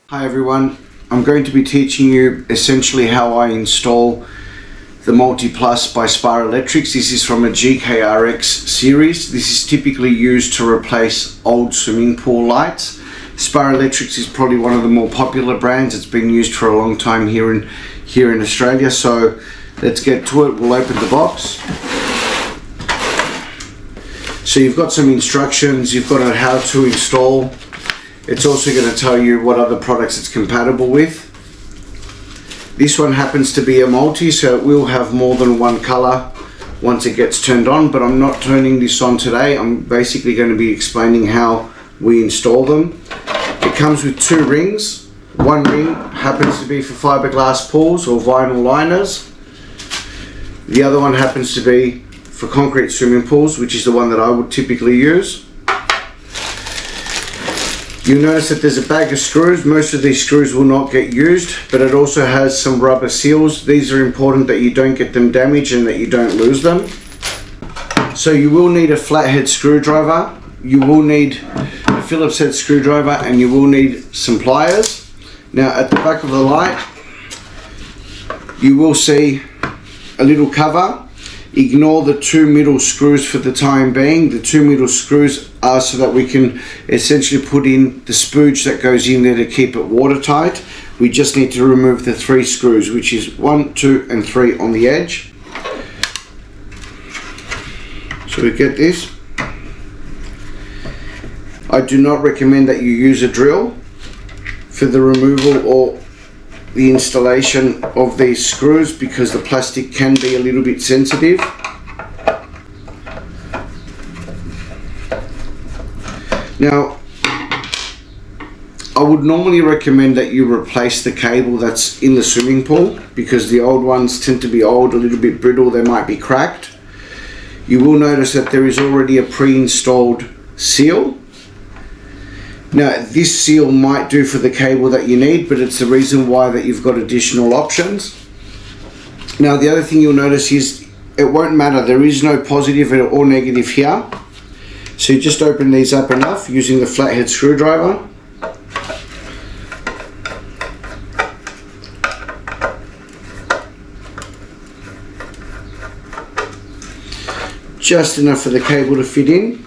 Hi everyone, I'm going to be teaching you essentially how I install the Multi Plus by Spa Electrics. This is from a GKRX series. This is typically used to replace old swimming pool lights. Spa Electrics is probably one of the more popular brands. It's been used for a long time here in Australia. So let's get to it. We'll open the box. So you've got some instructions, you've got on how to install. It's also going to tell you what other products it's compatible with. This one happens to be a multi, so it will have more than one color once it gets turned on, but I'm not turning this on today. I'm basically going to be explaining how we install them. It comes with two rings. One ring happens to be for fiberglass pools or vinyl liners. The other one happens to be for concrete swimming pools, which is the one that I would typically use. You'll notice that there's a bag of screws. Most of these screws will not get used, but it also has some rubber seals. These are important that you don't get them damaged and that you don't lose them. So you will need a flathead screwdriver, you will need a Phillips head screwdriver, and you will need some pliers. Now at the back of the light, you will see a little cover. Ignore the two middle screws for the time being. The two middle screws are so that we can essentially put in the spooge that goes in there to keep it watertight. We just need to remove the three screws, which is 1, 2 and 3 on the edge. So we get this. I do not recommend that you use a drill for the removal or the installation of these screws because the plastic can be a little bit sensitive. Now, I would normally recommend that you replace the cable that's in the swimming pool because the old ones tend to be old, a little bit brittle, they might be cracked. You will notice that there is already a pre-installed seal. Now this seal might do for the cable that you need, but it's the reason why that you've got additional options. Now the other thing you'll notice is it won't matter, there is no positive or negative here. So you just open these up enough using the flathead screwdriver. Just enough for the cable to fit in.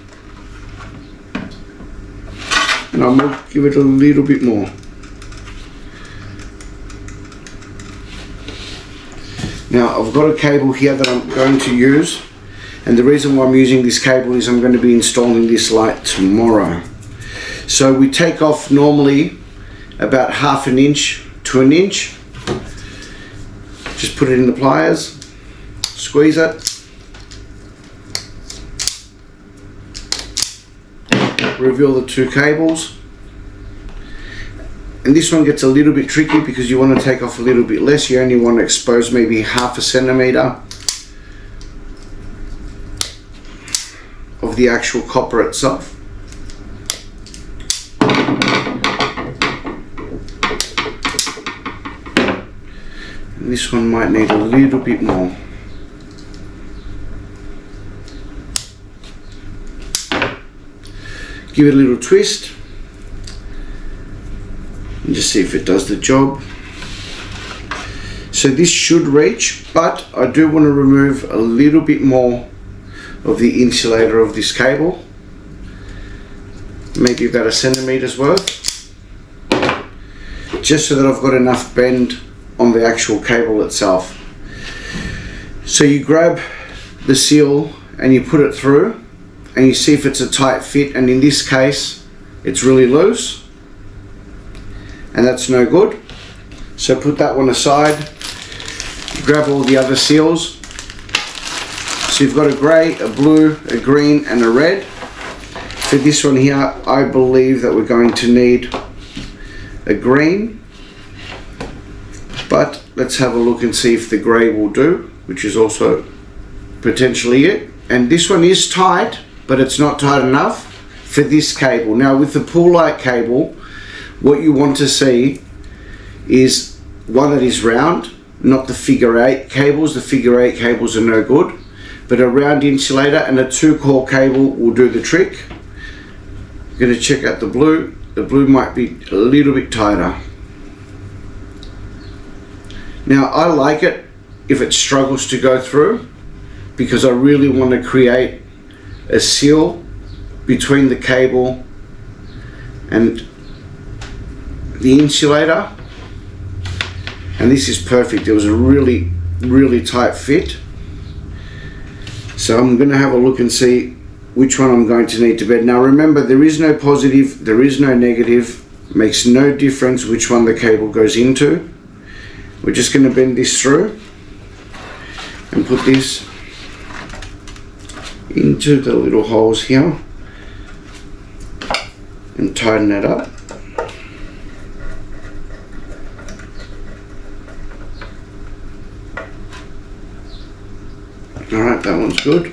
And I'm going to give it a little bit more. Now I've got a cable here that I'm going to use, and the reason why I'm using this cable is I'm going to be installing this light tomorrow. So we take off normally about 1/2 inch to 1 inch. Just put it in the pliers, squeeze it. Reveal the two cables, and this one gets a little bit tricky because you want to take off a little bit less. You only want to expose maybe 1/2 centimeter of the actual copper itself. And this one might need a little bit more. Give it a little twist and just see if it does the job. So this should reach, but I do want to remove a little bit more of the insulator of this cable, maybe about 1 centimeter's worth, just so that I've got enough bend on the actual cable itself. So you grab the seal and you put it through, and you see if it's a tight fit, and in this case it's really loose, and that's no good. So put that one aside, grab all the other seals. So you've got a grey, a blue, a green and a red. For this one here, I believe that we're going to need a green, but let's have a look and see if the grey will do, which is also potentially it. And this one is tight, but it's not tight enough for this cable. Now with the pool light cable, what you want to see is one that is round, not the figure 8 cables. The figure 8 cables are no good, but a round insulator and a 2-core cable will do the trick. I'm going to check out the blue. The blue might be a little bit tighter. Now I like it if it struggles to go through, because I really want to create a seal between the cable and the insulator, and this is perfect. It was a really tight fit. So I'm going to have a look and see which one I'm going to need to bend. Now remember, there is no positive, there is no negative. It makes no difference which one the cable goes into. We're just going to bend this through and put this into the little holes here and tighten that up. Alright, that one's good.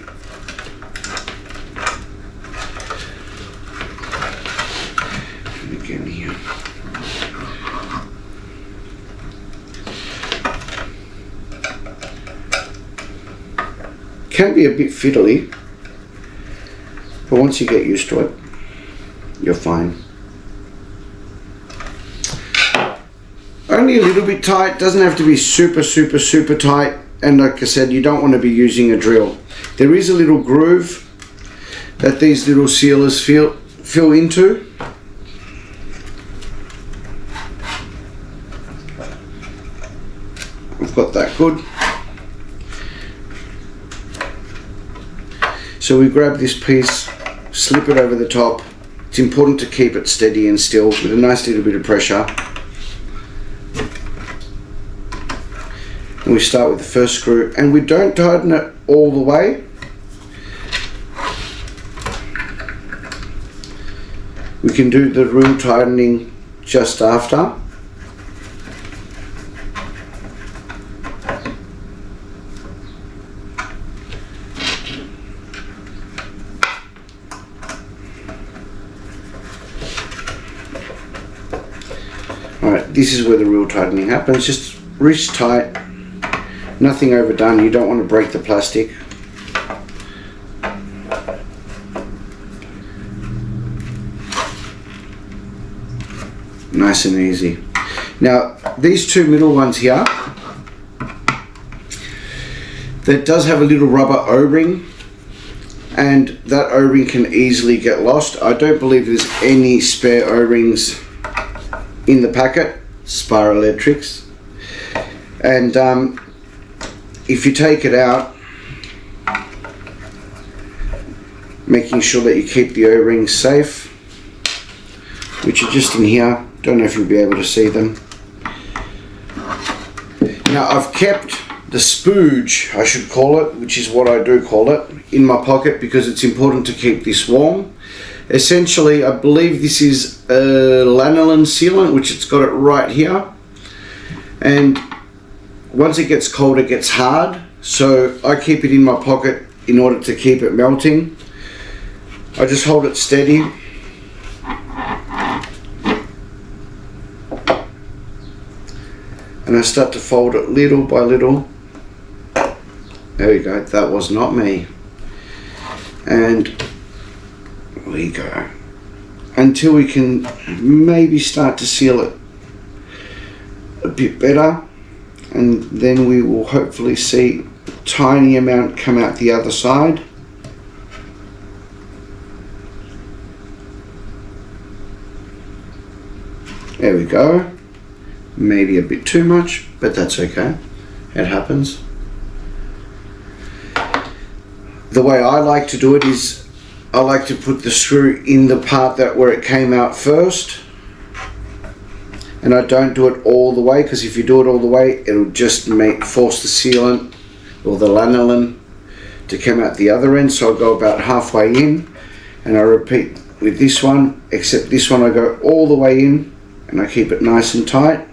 And again here. Can be a bit fiddly, but once you get used to it, you're fine. Only a little bit tight, doesn't have to be super tight. And like I said, you don't want to be using a drill. There is a little groove that these little sealers fill into. I've got that good. So we grab this piece, slip it over the top. It's important to keep it steady and still with a nice little bit of pressure. And we start with the first screw, and we don't tighten it all the way. We can do the real tightening just after. Alright, this is where the real tightening happens. Just wrist tight. Nothing overdone, you don't want to break the plastic. Nice and easy. Now, these two middle ones here, that does have a little rubber O-ring, and that O-ring can easily get lost. I don't believe there's any spare O-rings in the packet, Spa Electrics. And if you take it out, making sure that you keep the O-rings safe, which are just in here. Don't know if you'll be able to see them. Now I've kept the spooge, I should call it, which is what I do call it, in my pocket because it's important to keep this warm. Essentially, I believe this is a lanolin sealant, which it's got it right here. And once it gets cold, it gets hard, so I keep it in my pocket in order to keep it melting. I just hold it steady. And I start to fold it little by little. There we go, that was not me. And we go. Until we can maybe start to seal it a bit better. And then we will hopefully see a tiny amount come out the other side. There we go. Maybe a bit too much, but that's okay. It happens. The way I like to do it is I like to put the screw in the part where it came out first. And I don't do it all the way, because if you do it all the way, it'll just force the sealant or the lanolin to come out the other end. So I'll go about halfway in, and I repeat with this one, except this one I go all the way in and I keep it nice and tight.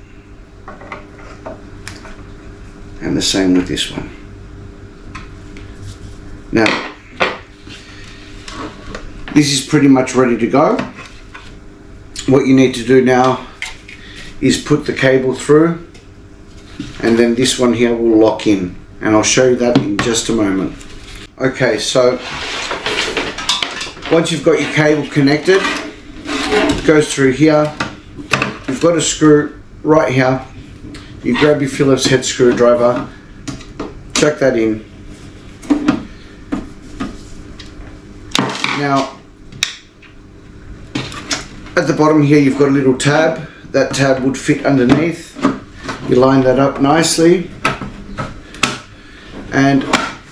And the same with this one. Now, this is pretty much ready to go. What you need to do now is put the cable through, and then this one here will lock in, and I'll show you that in just a moment. Okay, so once you've got your cable connected, it goes through here. You've got a screw right here. you grab your Phillips head screwdriver, chuck that in. Now, at the bottom here you've got a little tab. That tab would fit underneath. You line that up nicely and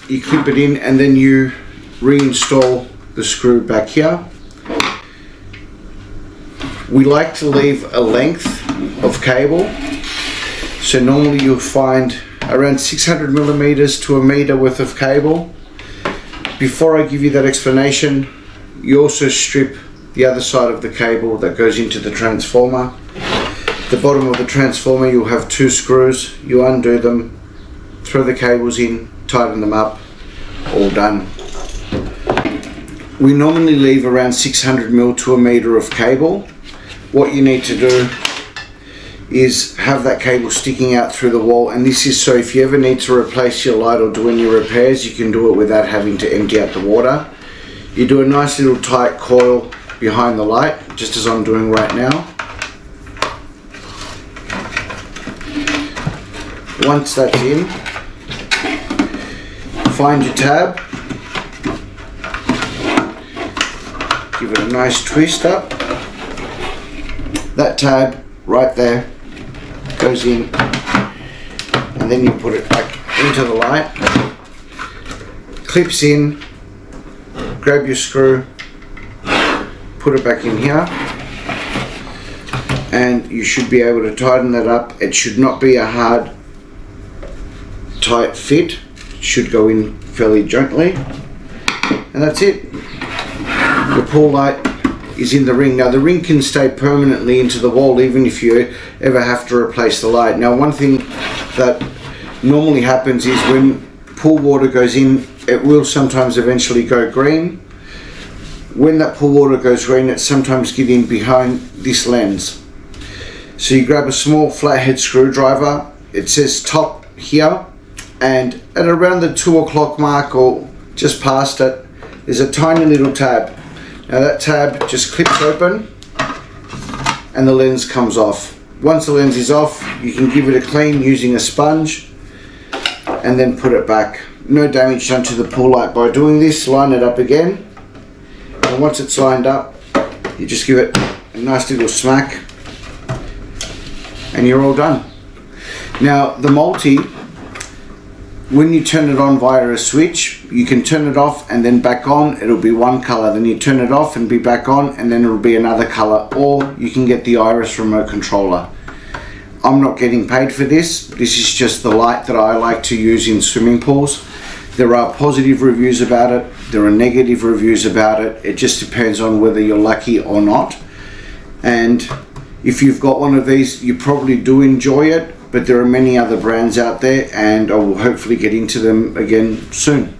you clip it in, and then you reinstall the screw back here. We like to leave a length of cable, so normally you'll find around 600 millimeters to a meter worth of cable. Before I give you that explanation, you also strip the other side of the cable that goes into the transformer. The bottom of the transformer, you'll have 2 screws. You undo them, throw the cables in, tighten them up, all done. We normally leave around 600 mil to a meter of cable. What you need to do is have that cable sticking out through the wall, and this is so if you ever need to replace your light or do any repairs, you can do it without having to empty out the water. You do a nice little tight coil behind the light, just as I'm doing right now. Once that's in, find your tab, give it a nice twist up. That tab right there goes in, and then you put it back into the light, clips in, grab your screw, put it back in here, and you should be able to tighten that up. It should not be a hard, tight fit. It should go in fairly gently, and that's it. The pool light is in the ring. Now the ring can stay permanently into the wall even if you ever have to replace the light. Now one thing that normally happens is when pool water goes in, it will sometimes eventually go green. When that pool water goes green, it sometimes gets in behind this lens. So you grab a small flathead screwdriver, it says top here, and at around the 2 o'clock mark or just past it, there's a tiny little tab. Now that tab just clips open and the lens comes off. Once the lens is off, you can give it a clean using a sponge and then put it back. No damage done to the pool light by doing this. Line it up again, and once it's lined up, you just give it a nice little smack and you're all done. Now the multi, when you turn it on via a switch, you can turn it off and then back on. It'll be one color. Then you turn it off and be back on, and then it'll be another color. Or you can get the Iris remote controller. I'm not getting paid for this. This is just the light that I like to use in swimming pools. There are positive reviews about it. There are negative reviews about it. It just depends on whether you're lucky or not. And if you've got one of these, you probably do enjoy it. But there are many other brands out there, and I will hopefully get into them again soon.